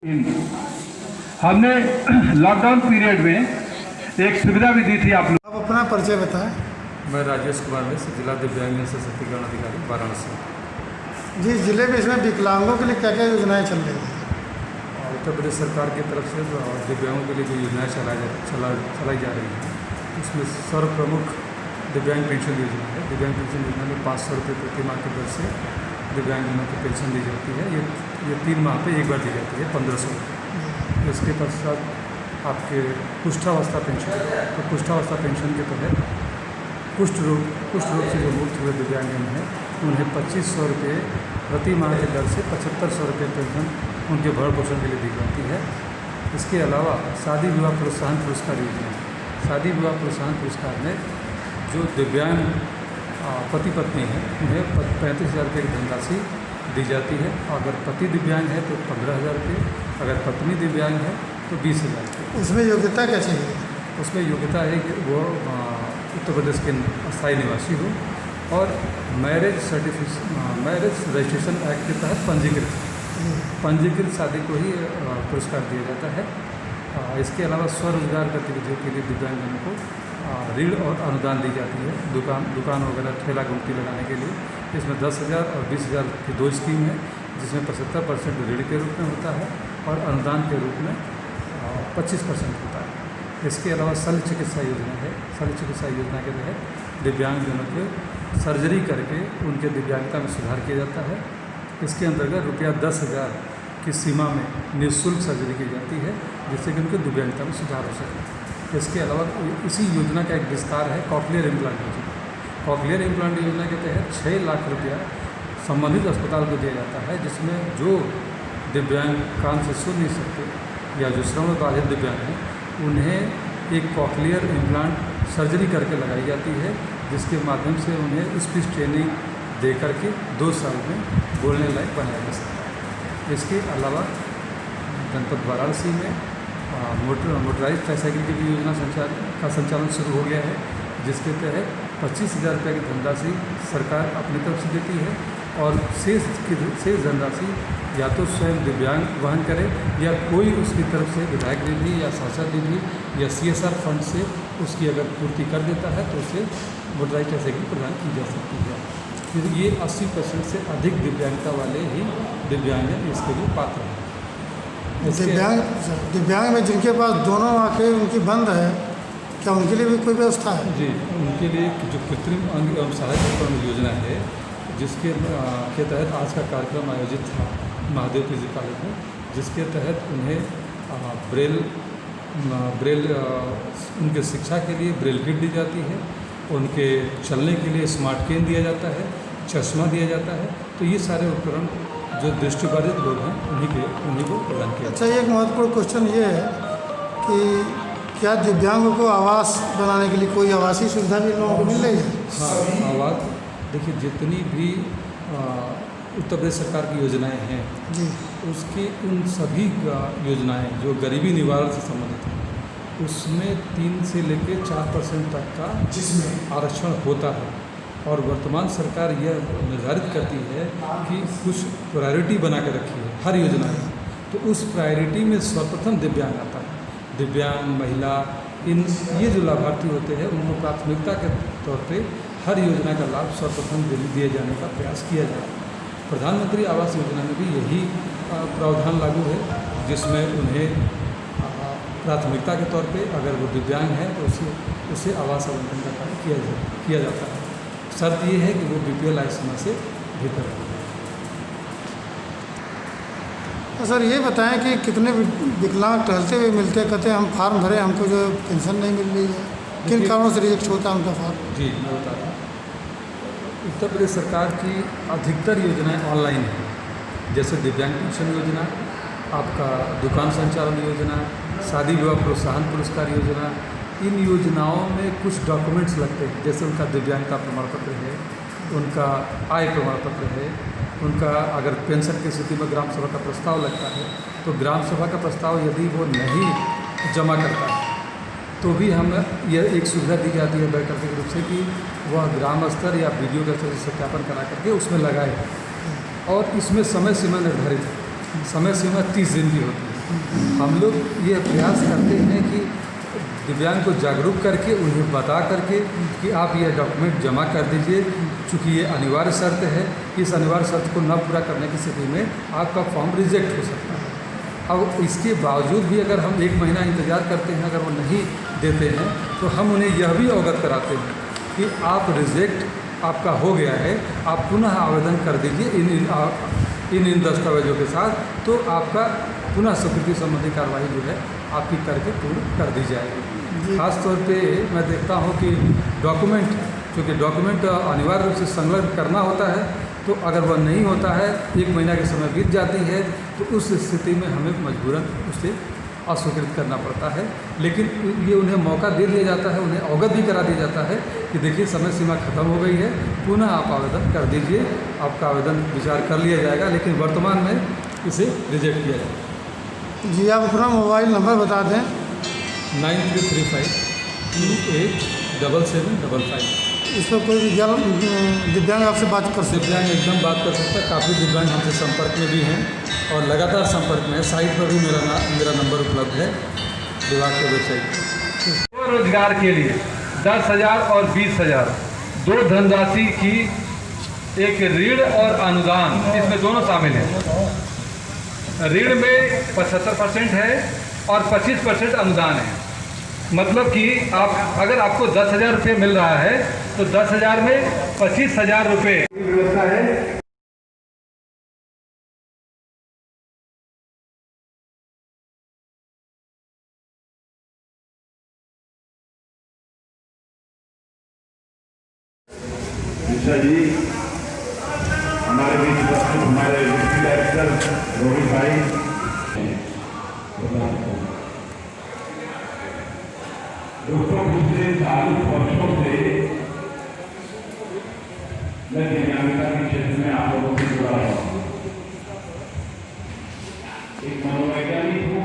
हमने lockdown period में एक सुविधा भी दी थी आप लोग। आप अपना परिचय बताएं। मैं राजेश कुमार मिश्र, जिला दिव्यांग सशक्तिकरण अधिकारी वाराणसी। जिस जिले में इसमें विकलांगों के लिए क्या क्या योजनाएं चल रही हैं? उत्तर प्रदेश सरकार की तरफ से दिव्यांगों के लिए जो योजनाएं चलाई जा रही हैं, उसमें सर्वप्रमुख दिव्यांग पेंशन योजना है। दिव्यांग पेंशन योजना में 500 रुपये प्रति माह की दर से दिव्यांगजनों को पेंशन दी जाती है। ये 3 माह पे एक बार दी जाती है 1500 रुपये। इसके पश्चात आपके कुष्ठावस्था पेंशन, तो कुष्ठावस्था पेंशन के तहत कुष्ठ रोग से जो मुक्त हुए दिव्यांगजन हैं उन्हें 2500 रुपये प्रति माह की दर से 7500 रुपये पेंशन उनके भरण पोषण के लिए दी जाती है। इसके अलावा शादी विवाह प्रोत्साहन पुरस्कार योजना, शादी विवाह प्रोत्साहन पुरस्कार में जो दिव्यांग पति पत्नी हैं उन्हें 35,000 रुपये की धनराशि दी जाती है। अगर पति दिव्यांग है तो 15,000 रुपये, अगर पत्नी दिव्यांग है तो 20,000 रुपये। उसमें योग्यता क्या चाहिए? उसमें योग्यता है कि वो उत्तर प्रदेश के स्थायी निवासी हो और मैरिज रजिस्ट्रेशन एक्ट के तहत पंजीकृत शादी को ही पुरस्कार दिया जाता है। इसके अलावा स्वरोजगार गतिविधियों के लिए दिव्यांगजनों को ऋण और अनुदान दी जाती है। दुकान वगैरह ठेला गुमटी लगाने के लिए इसमें 10,000 और 20,000 की 2 स्कीम है, जिसमें 75% ऋण के रूप में होता है और अनुदान के रूप में 25% होता है। इसके अलावा शल्य चिकित्सा योजना है। शल्य चिकित्सा योजना के तहत दिव्यांगजनों के सर्जरी करके उनके दिव्यांगता में सुधार किया जाता है। इसके अंतर्गत रुपया 10,000 की सीमा में निःशुल्क सर्जरी की जाती है, जिससे कि उनके दिव्यांगता में सुधार हो सके। इसके अलावा इसी योजना का एक विस्तार है कॉकलियर इम्प्लांट योजना। कॉकलियर इम्प्लांट योजना के तहत 6 लाख रुपया संबंधित अस्पताल को दिया जाता है, जिसमें जो दिव्यांग कान से सुन नहीं सकते या जो श्रवण बाधित दिव्यांग हैं उन्हें एक कॉकलियर इम्प्लांट सर्जरी करके लगाई जाती है, जिसके माध्यम से उन्हें स्पीच ट्रेनिंग दे करके 2 साल में बोलने लायक बनाया जा सकता है। इसके अलावा जनपद वाराणसी में मोटराइज ट्राईसाइकिल की भी योजना का संचालन शुरू हो गया है, जिसके तहत 25,000 रुपये की धनराशि सरकार अपनी तरफ से देती है और शेष धनराशि या तो स्वयं दिव्यांग वहन करे या कोई उसकी तरफ से विधायक निधि या सांसद निधि या CSR फंड से उसकी अगर पूर्ति कर देता है तो उसे मोटराइज ट्राईसाइकिल प्रदान की जा सकती है। फिर ये 80% से अधिक दिव्यांगता वाले ही दिव्यांग इसके लिए पात्र हैं। दिव्यांग में जिनके पास दोनों आँखें उनकी बंद है, क्या उनके लिए भी कोई व्यवस्था है? जी, उनके लिए जो कृत्रिम अंग एवं सहायक योजना है, जिसके के तहत आज का कार्यक्रम आयोजित था महादेव पीजी कॉलेज में, जिसके तहत उन्हें ब्रेल उनके शिक्षा के लिए ब्रेल किट दी जाती है, उनके चलने के लिए स्मार्ट केन दिया जाता है, चश्मा दिया जाता है। तो ये सारे उपकरण जो दृष्टिबाधित लोग हैं उन्हीं को प्रदान किया। अच्छा, एक महत्वपूर्ण क्वेश्चन ये है कि क्या दिव्यांगों को आवास बनाने के लिए कोई आवासीय सुविधा भी लोगों को मिल रही है? हाँ, आवास देखिए, जितनी भी उत्तर प्रदेश सरकार की योजनाएं हैं जी, उसकी उन सभी योजनाएं जो गरीबी निवारण से संबंधित हैं उसमें 3 से लेकर 4% तक का जिसमें आरक्षण होता है। और वर्तमान सरकार यह निर्धारित करती है कि कुछ प्रायोरिटी बना के रखी है हर योजना में, तो उस प्रायोरिटी में सर्वप्रथम दिव्यांग आता है। दिव्यांग, महिला, ये जो लाभार्थी होते हैं उनको प्राथमिकता के तौर पे हर योजना का लाभ सर्वप्रथम दिए जाने का प्रयास किया जाए। प्रधानमंत्री आवास योजना में भी यही प्रावधान लागू है, जिसमें उन्हें प्राथमिकता के तौर पे अगर वो दिव्यांग है तो उसे आवास आवंटन का कार्य किया जाता है। शर्त ये है कि वो BPL आय सीमा से भीतर है। तो सर ये बताएं कि कितने विकलांग टहलते हुए मिलते, कहते हैं हम फॉर्म भरे, हमको जो पेंशन नहीं मिल रही है, किन कारणों से रिजेक्ट होता है उनका फॉर्म? जी, मैं बता रहा हूँ। उत्तर प्रदेश सरकार की अधिकतर योजनाएं ऑनलाइन हैं, जैसे दिव्यांग पेंशन योजना, आपका दुकान संचालन योजना, शादी विवाह प्रोत्साहन पुरस्कार योजना। इन योजनाओं में कुछ डॉक्यूमेंट्स लगते हैं, जैसे उनका दिव्यांगता प्रमाण पत्र है, उनका आय प्रमाण पत्र है, उनका अगर पेंशन की स्थिति में ग्राम सभा का प्रस्ताव लगता है तो ग्राम सभा का प्रस्ताव यदि वो नहीं जमा करता है तो भी हमें यह एक सुविधा दी जाती है वैकल्पिक रूप से कि वह ग्राम स्तर या वीडियो के स्तर से सत्यापन करा करके उसमें लगाए। और इसमें समय सीमा निर्धारित है, समय सीमा 30 दिन की होती है। हम लोग ये प्रयास करते हैं कि दिव्यांग को जागरूक करके उन्हें बता करके कि आप ये डॉक्यूमेंट जमा कर दीजिए, चूँकि ये अनिवार्य शर्त है। इस अनिवार्य शर्त को न पूरा करने की स्थिति में आपका फॉर्म रिजेक्ट हो सकता है। अब इसके बावजूद भी अगर हम 1 महीना इंतज़ार करते हैं, अगर वो नहीं देते हैं, तो हम उन्हें यह भी अवगत कराते हैं कि आप रिजेक्ट आपका हो गया है, आप पुनः आवेदन कर दीजिए इन दस्तावेजों के साथ, तो आपका पुनः स्वीकृति संबंधी कार्रवाई जो है आपकी करके पूर्ण कर दी जाएगी। खास तौर पे मैं देखता हूँ कि डॉक्यूमेंट, क्योंकि डॉक्यूमेंट अनिवार्य रूप से संलग्न करना होता है, तो अगर वह नहीं होता है, 1 महीना के समय बीत जाती है, तो उस स्थिति में हमें मजबूरन उसे अस्वीकृत करना पड़ता है। लेकिन ये उन्हें मौका दे दिया जाता है, उन्हें अवगत भी करा दिया जाता है कि देखिए समय सीमा खत्म हो गई है, पुनः आप आवेदन कर दीजिए, आपका आवेदन विचार कर लिया जाएगा, लेकिन वर्तमान में इसे रिजेक्ट किया जाएगा। जी, आप अपना मोबाइल नंबर बता दें। 9335287755। इस पर कोई दिव्यांग आपसे बात कर सकते दिव्यांग एकदम बात कर सकता है। काफ़ी दिव्यांग हमसे संपर्क में भी हैं और लगातार संपर्क में है। साइट पर भी मेरा नंबर उपलब्ध है, विभाग के वेबसाइट पर। रोजगार के लिए 10,000 और 20,000 दो धनराशि की एक ऋण और अनुदान, इसमें दोनों शामिल हैं। ऋण में 75% है और 25% अनुदान है। मतलब कि अगर आपको 10,000 रुपये मिल रहा है तो 10,000 में 25,000 रुपये व्यवस्था है। जी हमारे बीच उपस्थित हमारे डिप्टी डायरेक्टर रोहित भाई, दोस्तों पिछले 40 वर्षों से मैं दिव्यांगता के क्षेत्र में आप लोगों से जुड़ा हूँ। एक मनोवैज्ञानिक हूँ